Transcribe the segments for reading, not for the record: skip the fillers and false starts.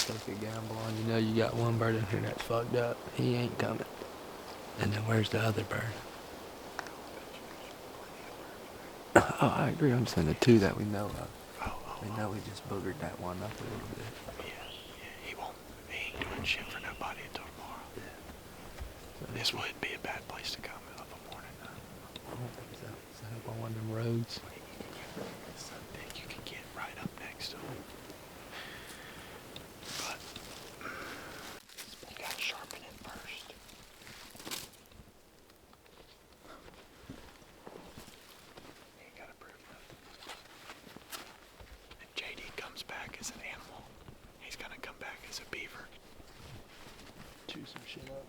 take a gamble on. You know you got one bird in here that's fucked up. He ain't coming. And then where's the other bird? Oh, I agree. I'm saying the two that we know of. We know we just boogered that one up a little bit. He ain't doing shit for nobody until tomorrow. Yeah. So this would be a bad place to come of a morning. I don't think so. Set up on one of them roads. It's so big you can get right up next to him. But you gotta sharpen it first. You ain't gotta prove nothing. If JD comes back as an animal, he's gonna come back as a beaver. Chew some shit up.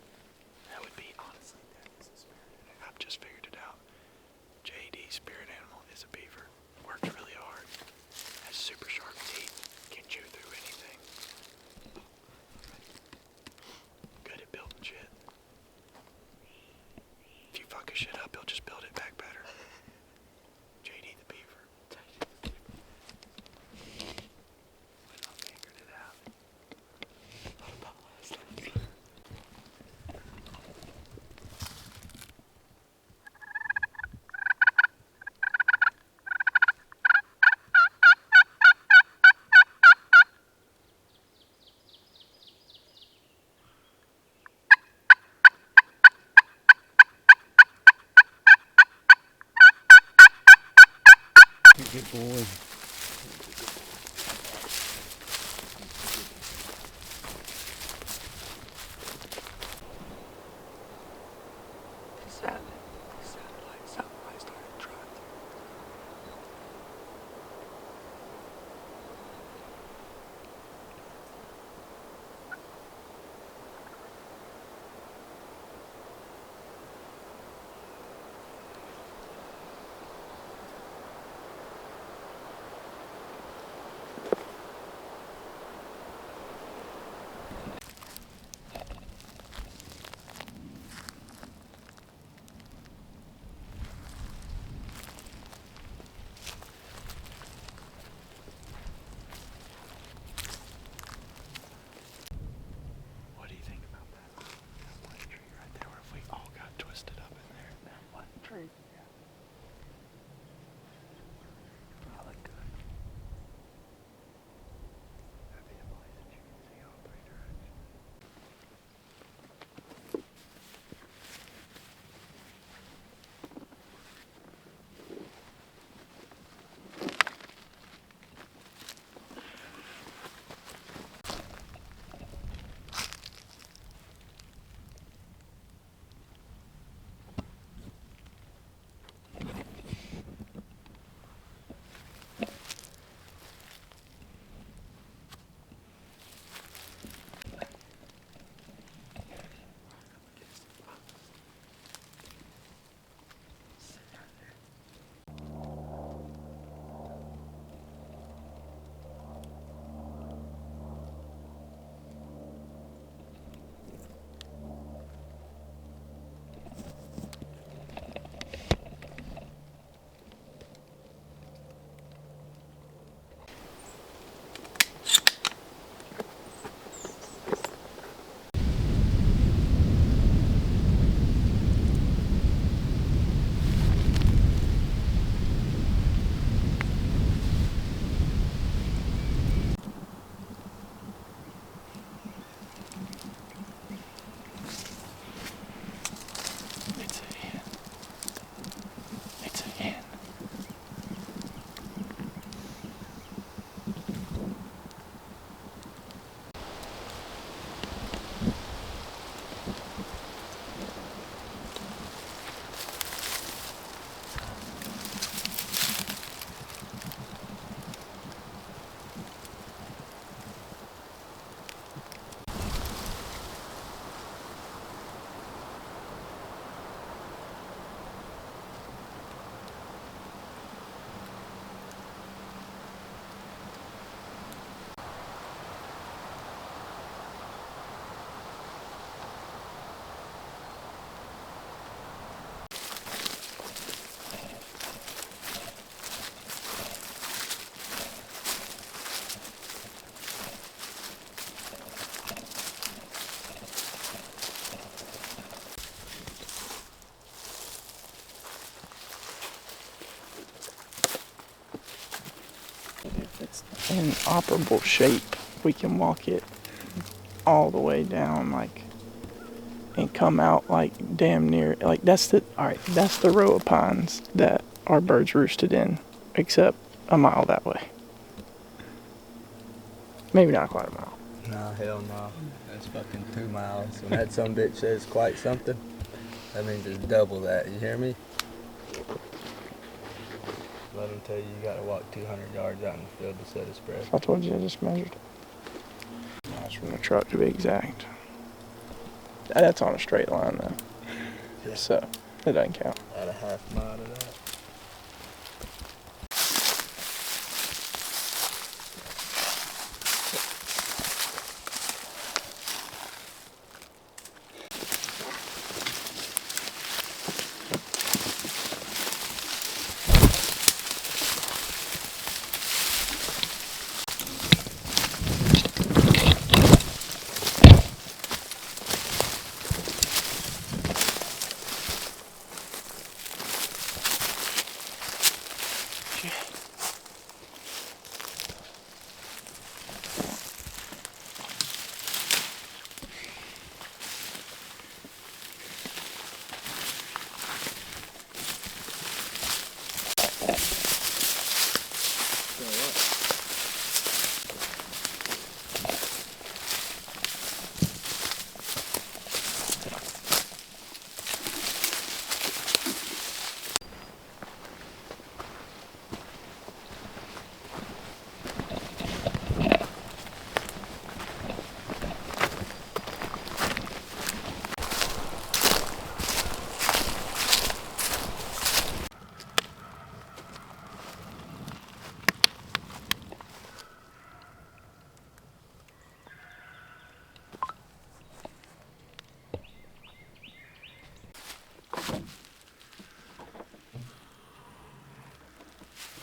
That would be, honestly, that is a spirit animal. I've just figured it out. JD's spirit animal is a beaver. Works really hard. Has super sharp teeth. Can chew through anything. Good at building shit. If you fuck a shit up, he'll just build it back better. JD the beaver. I figured it out. What about last night? Good boy. Sounded like somebody started driving. What do you think about that? That one tree right there, what if we all got twisted up in there? That one tree? Yeah. Probably good. That'd be a place that you can see all three directions. it's in operable shape, we can walk it all the way down, like, and come out like damn near, like that's the row of pines that our birds roosted in, except a mile that way. Maybe not quite a mile. Nah, hell no. That's fucking 2 miles. When that sumbitch says quite something, that means it's double that. You hear me? Let him tell you you gotta walk 200 yards out in the field to set a spread. I told you I just measured. That's from the truck to be exact. That's on a straight line though. Yeah. So it doesn't count. Add a half mile to that.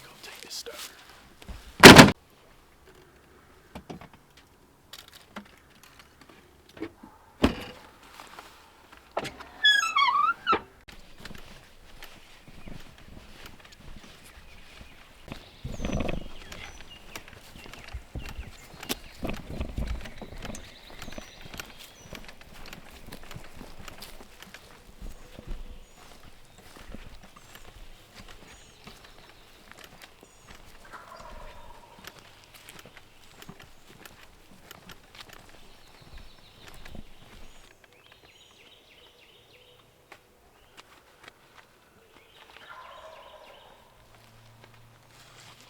Go take this stuff.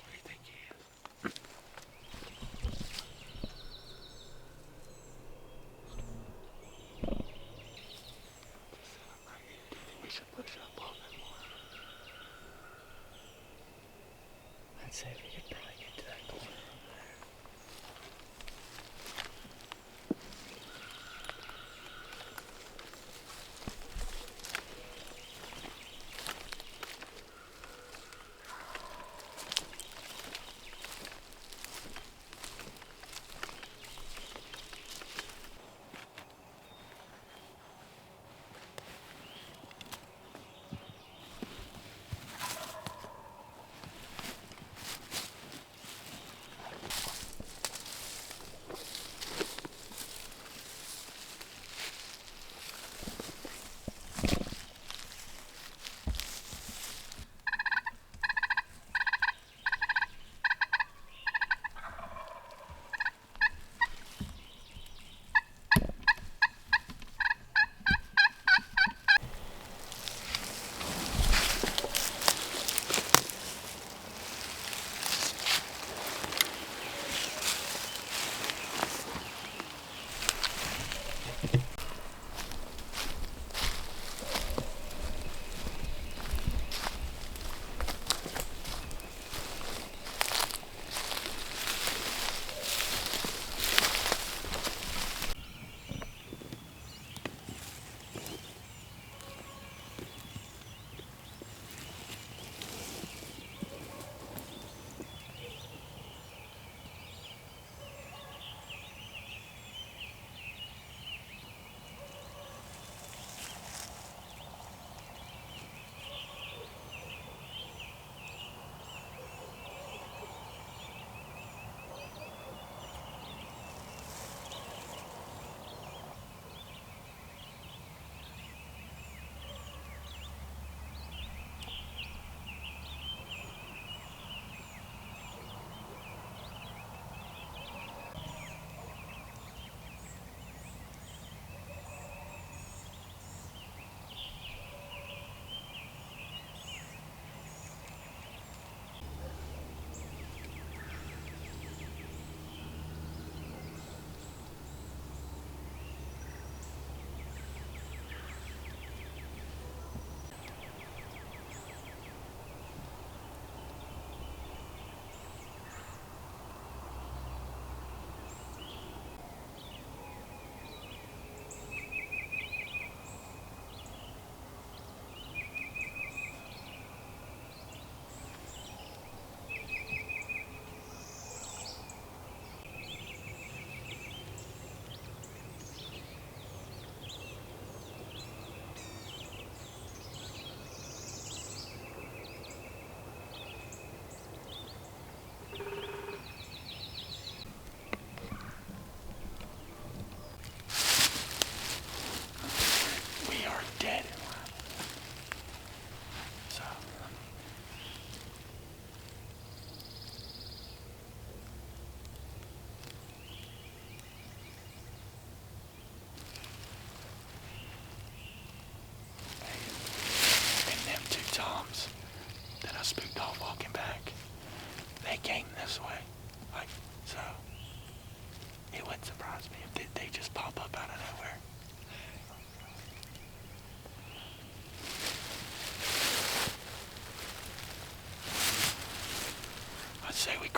What do you think he is? We should push up a little bit more. I'd say we could probably get to that corner from there.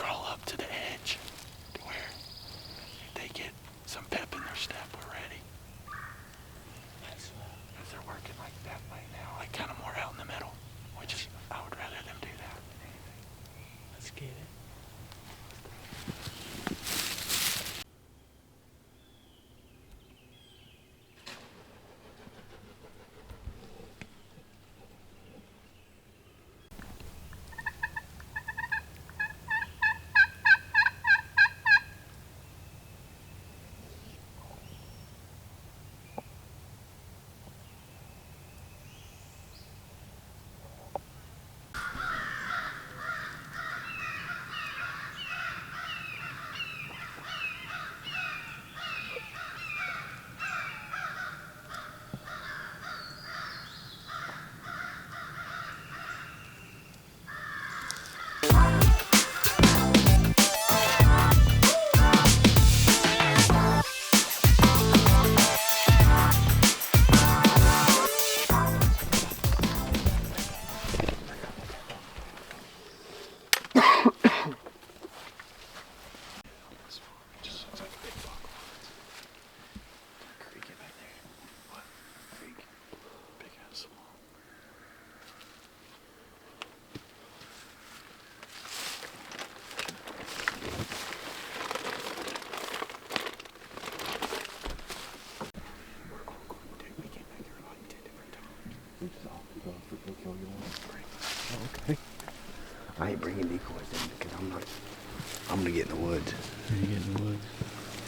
crawl up to the edge to where they get some pep in their step already. Because they're working like that right now, like kind of more out in the middle, which is, I would rather them do that. Let's get it. Just looks like a big buck. Creek it back there. What? Creek. Big ass swamp. Dude, we came back here like 10 different times. We just all go freaking kill you one. Oh, okay. I ain't bringing decoys in because I'm gonna get in the woods. You get in the woods.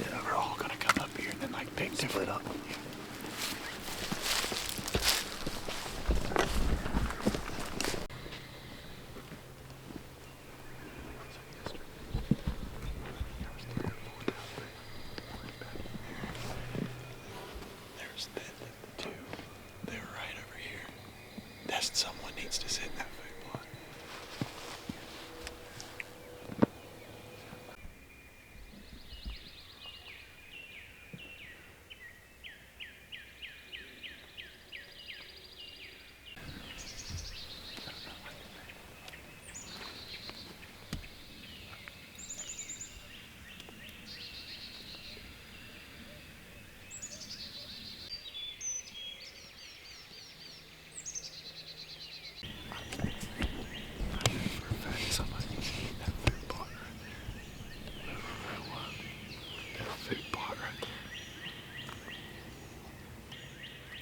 Yeah, we're all gonna come up here and then like pick Split up. Yeah. There's the two. They're right over here. That's someone needs to sit in that food plot. Somebody needs to eat that food plot right there. That food plot right there.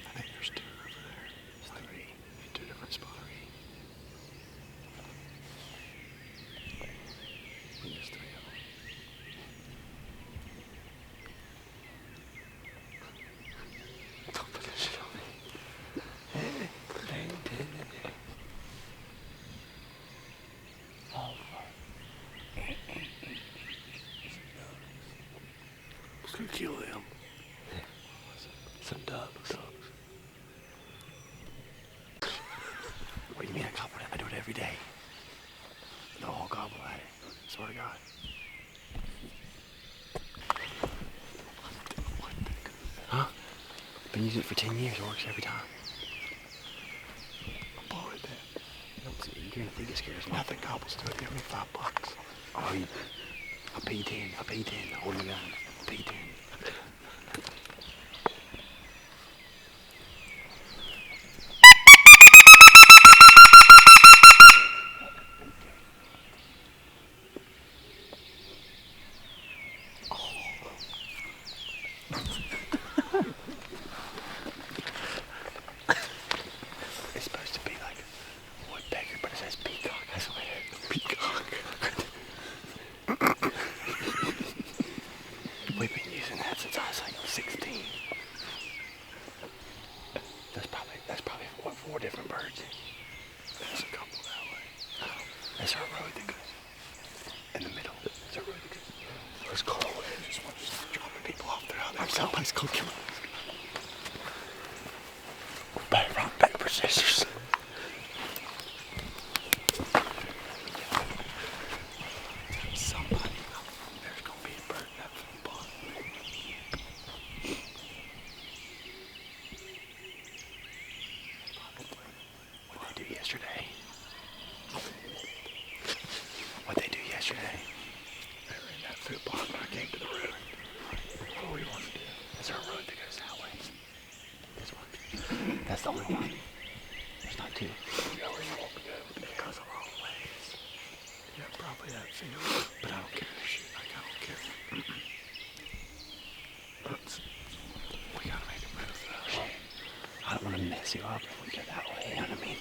I think there's two over there. There's three in two different spots. There's three of them. Don't put that shit on me. Hey, Let's go kill them. Some ducks. What do you mean I gobble it? I do it every day. They'll all gobble at it. Swear to God. Huh? Been using it for 10 years. It works every time. I'll blow it then. You're gonna think it scares me. Nothing gobbles to it. Give me $5. Oh, I'll pay you 10. I'll pay you 10. Hold me down. I'll pay you 10. It's supposed to be like a woodpecker, but it says peacock. I swear. Peacock. We've been using that since I was like 16. That's probably what, 4 different birds. There's a couple that way. That's our road that goes in the middle. That's our road that goes. Let's go. Just dropping people off there. Somebody's gonna kill them. Better rock, paper, scissors. Somebody, there's gonna be a bird in that food plot. What they do yesterday? What they do yesterday? too. Because of long ways. Yeah, probably that field. But I don't care. Shoot, like, I don't care. We gotta make a move though. I don't want to mess you up if we go that way, you know what I mean?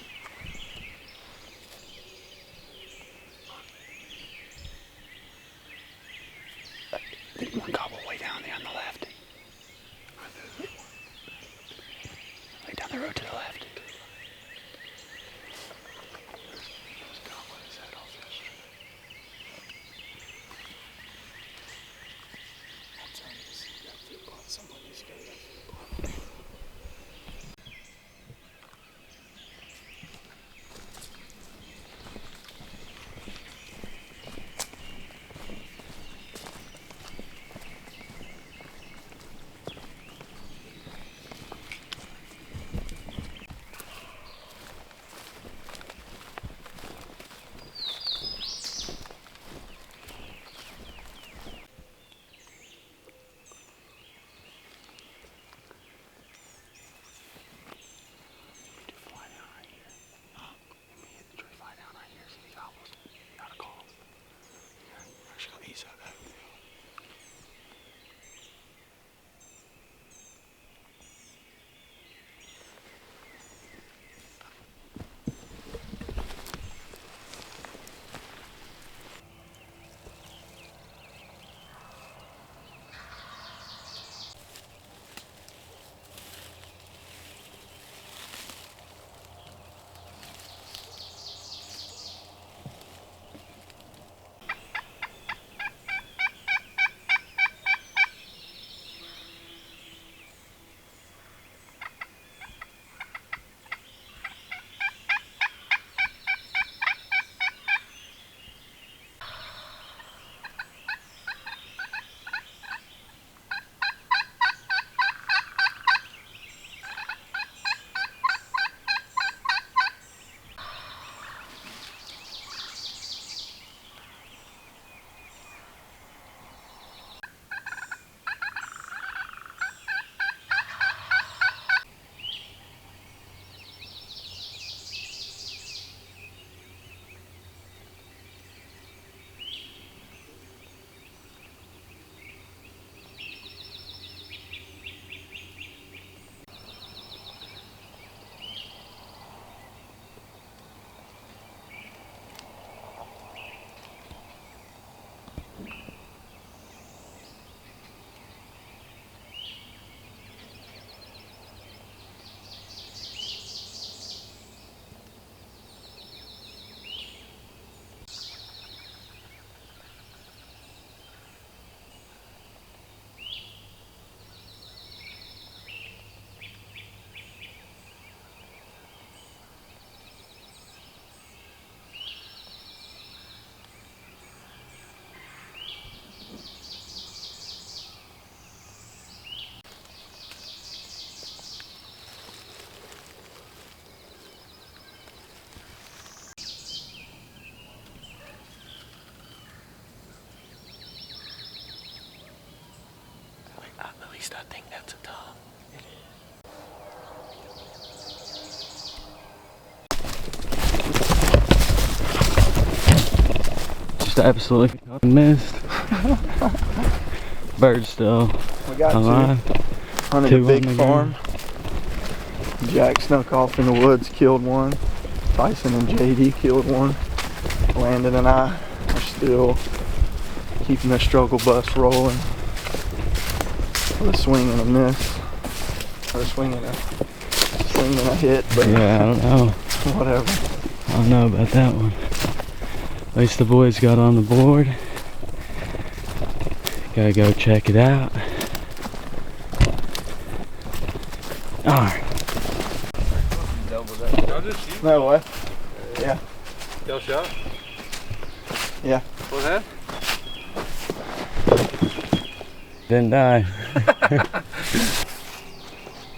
There's one gobble way down there on the left. Way down the road to the left. At least I think that's a tongue. Just absolutely missed. Bird still We got alive. Hunted Two a big on the farm. Jack snuck off in the woods, killed one. Tyson and JD killed one. Landon and I are still keeping the struggle bus rolling. With a swing and a miss. Or a swing and a hit, but Yeah, I don't know. whatever. I don't know about that one. At least the boys got on the board. Gotta go check it out. Alright. No way. Yeah. Y'all shot? Yeah. What that? Didn't die.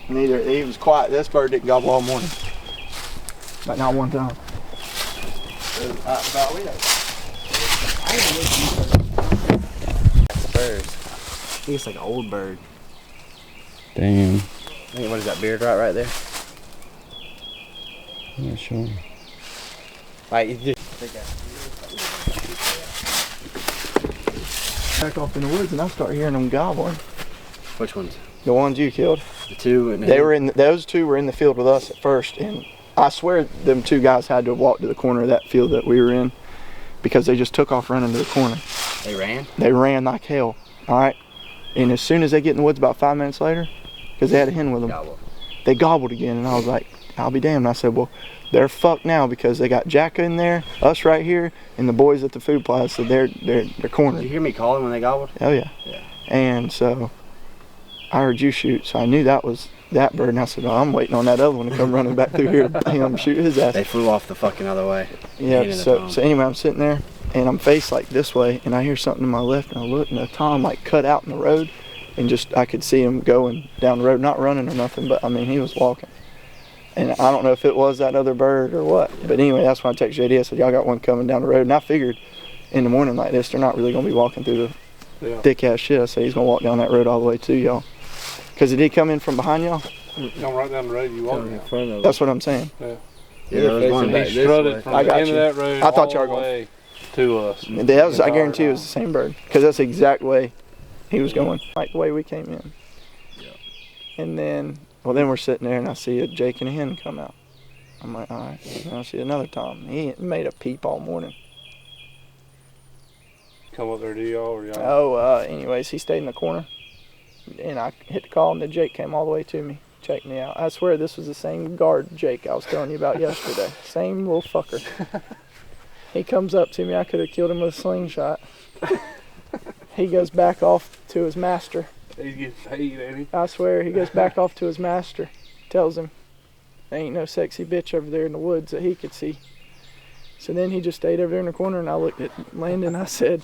Neither. He was quiet. This bird didn't gobble all morning. But not one time. Bird. I think it's like an old bird. Damn. I think, what is that beard right there? Yeah, sure. Alright, you just Back off in the woods, and I start hearing them gobbling. Which ones? The ones you killed. The two and They were in. Those two were in the field with us at first, and I swear them two guys had to have walked to the corner of that field that we were in, because they just took off running to the corner. They ran? They ran like hell. All right, and as soon as they get in the woods, about 5 minutes later, because they had a hen with them, they gobbled again, and I was like, I'll be damned. And I said, well, they're fucked now because they got Jacka in there, us right here, and the boys at the food plaza. So they're cornered. Did you hear me calling when they gobbled? Oh yeah. Yeah. And so I heard you shoot, so I knew that was that bird, and I said, oh, I'm waiting on that other one to come running back through here and shoot his ass. They flew off the fucking other way. Yeah, so anyway, I'm sitting there, and I'm faced like this way, and I hear something to my left, and I look, and a tom like cut out in the road, and just, I could see him going down the road, not running or nothing, but I mean, he was walking. And I don't know if it was that other bird or what, but anyway, that's when I texted JD, I said, y'all got one coming down the road, and I figured in the morning like this, they're not really gonna be walking through the thick ass shit. I said, he's gonna walk down that road all the way to y'all. Cause did he come in from behind y'all? Come right down the road, you walk in front of That's what I'm saying. Yeah. They're facing back He this strutted way. from I the got end you. of that road I thought y'all all were the way to us. And that was, I guarantee it was the same bird, because that's the exact way he was going, like the way we came in. Yeah. And then, well, then we're sitting there, and I see a Jake and a hen come out. I'm like, all right. And I see another tom. He ain't made a peep all morning. Come up there to y'all or y'all? Oh, anyways, he stayed in the corner, and I hit the call, and then Jake came all the way to me, checked me out. I swear this was the same guard Jake I was telling you about yesterday. Same little fucker. He comes up to me. I could have killed him with a slingshot. He goes back off to his master. He's getting paid, ain't he? I swear, he goes back off to his master. Tells him, there ain't no sexy bitch over there in the woods that he could see. So then he just stayed over there in the corner, and I looked at Landon. I said,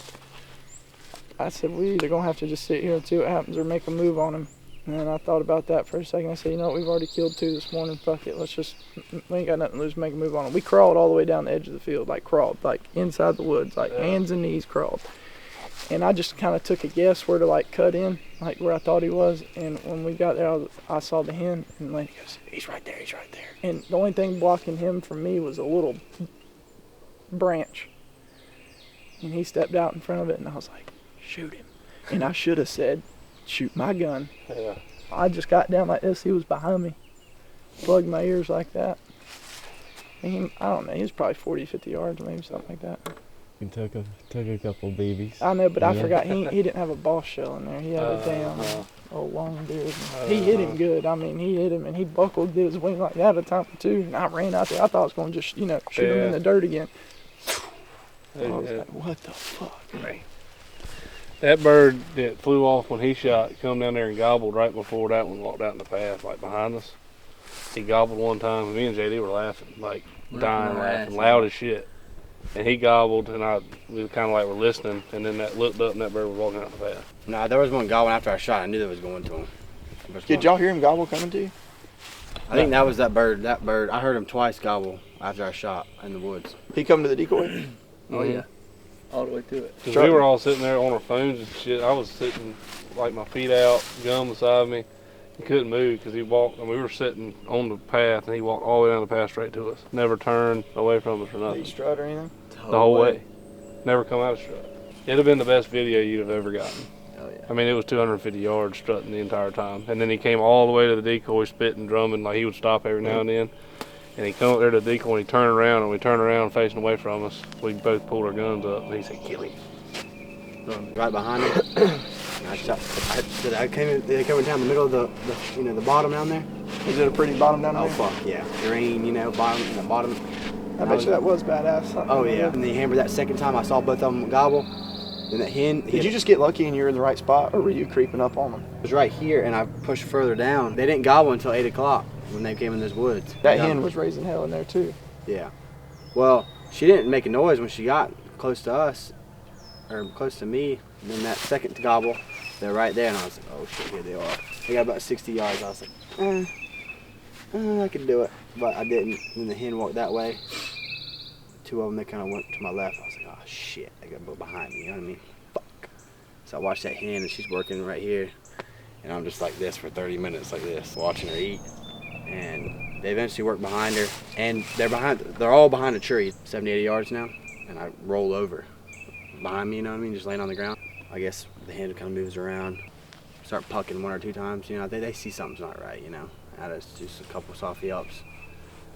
we either gonna have to just sit here and see what happens or make a move on him. And then I thought about that for a second. I said, you know what, we've already killed two this morning. Fuck it, we ain't got nothing to lose, make a move on him. We crawled all the way down the edge of the field, like inside the woods, like hands and knees crawled. And I just kind of took a guess where to like cut in, like where I thought he was. And when we got there, I saw the hen, and Landon goes, he's right there, he's right there. And the only thing blocking him from me was a little branch. And he stepped out in front of it, and I was like, shoot him. And I should have said, shoot my gun. Yeah. I just got down like this. He was behind me, plugged my ears like that. And I don't know, he was probably 40, 50 yards, maybe something like that. We took a couple BBs. I know, but I forgot he didn't have a boss shell in there. He had a damn old long beard. He hit him good. I mean, he hit him, and he buckled, did his wing like that a time or two, and I ran out there. I thought I was going to just, shoot him in the dirt again. I was like, what the fuck? Man. That bird that flew off when he shot come down there and gobbled right before that one walked out in the path, like behind us. He gobbled one time, and me and JD were laughing, like dying laughing, loud as shit. And he gobbled, and we kind of like were listening, and then that looked up, and that bird was walking out the path. Nah, there was one gobbling after I shot. I knew that was going to him. Did y'all hear him gobble coming to you? I think that was that bird. That bird. I heard him twice gobble after I shot in the woods. He come to the decoy? Oh yeah, all the way to it. Cause we were all sitting there on our phones and shit. I was sitting like my feet out, gun beside me. He couldn't move because he walked, and we were sitting on the path, and he walked all the way down the path straight to us. Never turned away from us or Did nothing. he strut or anything? The whole way. Never come out of strut. It'd have been the best video you'd have ever gotten. Oh yeah. I mean, it was 250 yards strutting the entire time. And then he came all the way to the decoy, spitting, drumming, like he would stop every now and then. And he come up there to the decoy, and he turned around, and we turned around facing away from us. We both pulled our guns up, and he said, kill him. Right behind him. And I shot. They came down the middle of the bottom down there. Is it a pretty bottom down there? Oh fuck yeah, green, bottom, the bottom. I bet you that was badass. Oh yeah. And then he hammered that second time. I saw both of them gobble. And that hen. Did you just get lucky and you were in the right spot, or were you creeping up on them? It was right here, and I pushed further down. They didn't gobble until 8 o'clock when they came in this woods. That hen was raising hell in there too. Yeah. Well, she didn't make a noise when she got close to us, or close to me. And then that second gobble, they're right there, and I was like, oh shit, here they are. They got about 60 yards. I was like, I could do it, but I didn't. And then the hen walked that way. Two of them, they kind of went to my left. I was like, oh shit, they got behind me, you know what I mean? Fuck. So I watched that hen, and she's working right here, and I'm just like this for 30 minutes, like this, watching her eat. And They eventually work behind her, and they're all behind a tree, 70, 80 yards now, and I roll over behind me, you know what I mean, just laying on the ground. I guess the hen kind of moves around, start pucking 1 or 2 times, you know, they see something's not right, you know. And it's just a couple soft yelps,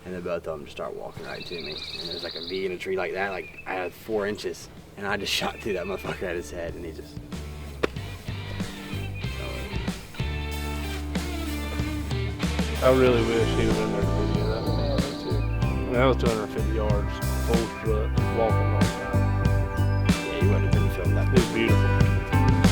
and then both of them just start walking right to me. And there's like a V in a tree like that, like I had 4 inches, and I just shot through that motherfucker at his head, and he just. I really wish he was in there to video that one too. I mean, that was 250 yards, full strut, walking on.